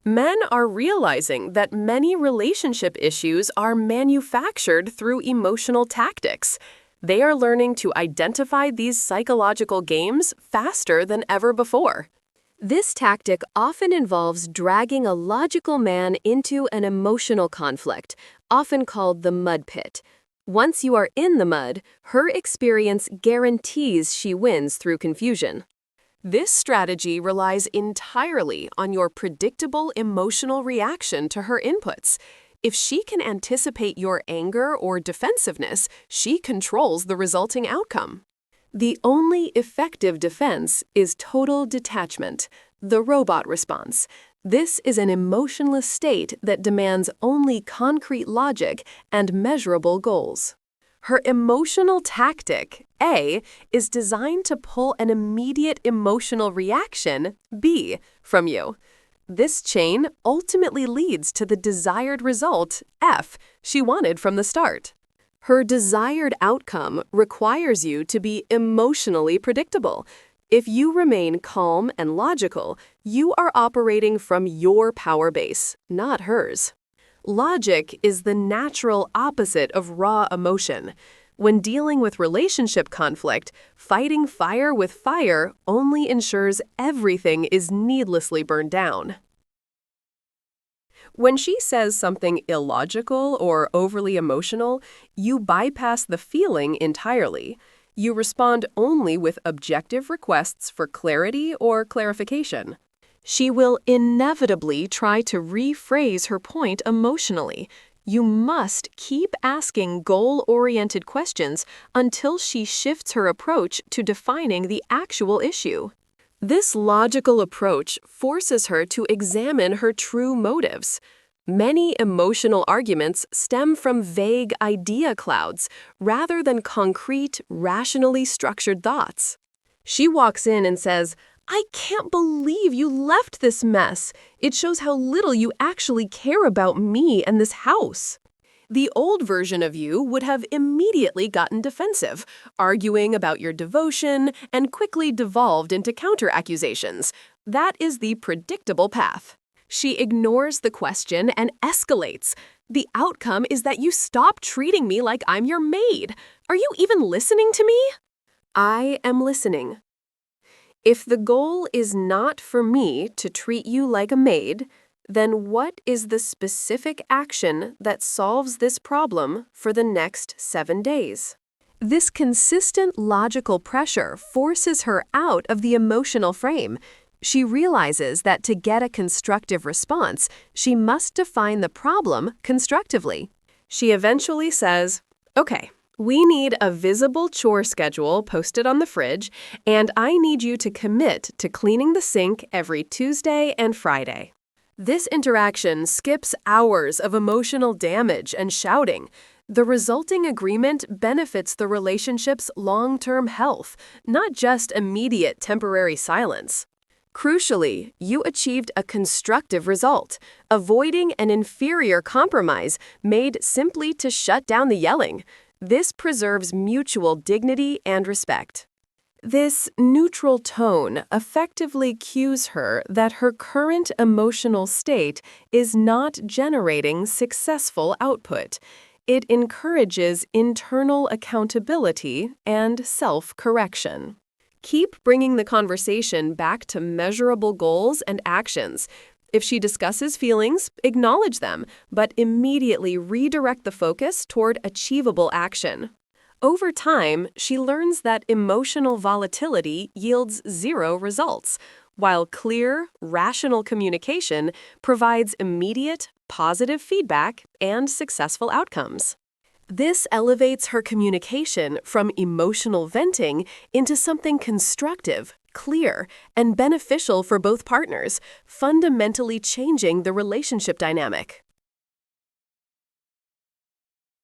Men are realizing that many relationship issues are manufactured through emotional tactics. They are learning to identify these psychological games faster than ever before. This tactic often involves dragging a logical man into an emotional conflict, often called the mud pit. Once you are in the mud, her experience guarantees she wins through confusion. This strategy relies entirely on your predictable emotional reaction to her inputs. If she can anticipate your anger or defensiveness, she controls the resulting outcome. The only effective defense is total detachment, the robot response. This is an emotionless state that demands only concrete logic and measurable goals. Her emotional tactic, A, is designed to pull an immediate emotional reaction, B, from you. This chain ultimately leads to the desired result, F, she wanted from the start. Her desired outcome requires you to be emotionally predictable. If you remain calm and logical, you are operating from your power base, not hers. Logic is the natural opposite of raw emotion. When dealing with relationship conflict, fighting fire with fire only ensures everything is needlessly burned down. When she says something illogical or overly emotional, you bypass the feeling entirely. You respond only with objective requests for clarity or clarification. She will inevitably try to rephrase her point emotionally. You must keep asking goal-oriented questions until she shifts her approach to defining the actual issue. This logical approach forces her to examine her true motives. Many emotional arguments stem from vague idea clouds rather than concrete, rationally structured thoughts. She walks in and says, "I can't believe you left this mess. It shows how little you actually care about me and this house." The old version of you would have immediately gotten defensive, arguing about your devotion, and quickly devolved into counter-accusations. That is the predictable path. She ignores the question and escalates. The outcome is that you stop treating me like I'm your maid. Are you even listening to me? I am listening. If the goal is not for me to treat you like a maid, then what is the specific action that solves this problem for the next 7 days? This consistent logical pressure forces her out of the emotional frame. She realizes that to get a constructive response, she must define the problem constructively. She eventually says, "Okay, we need a visible chore schedule posted on the fridge, and I need you to commit to cleaning the sink every Tuesday and Friday." This interaction skips hours of emotional damage and shouting. The resulting agreement benefits the relationship's long-term health, not just immediate temporary silence. Crucially, you achieved a constructive result, avoiding an inferior compromise made simply to shut down the yelling. This preserves mutual dignity and respect. This neutral tone effectively cues her that her current emotional state is not generating successful output. It encourages internal accountability and self-correction. Keep bringing the conversation back to measurable goals and actions. If she discusses feelings, acknowledge them, but immediately redirect the focus toward achievable action. Over time, she learns that emotional volatility yields zero results, while clear, rational communication provides immediate, positive feedback and successful outcomes. This elevates her communication from emotional venting into something constructive, clear, and beneficial for both partners, fundamentally changing the relationship dynamic.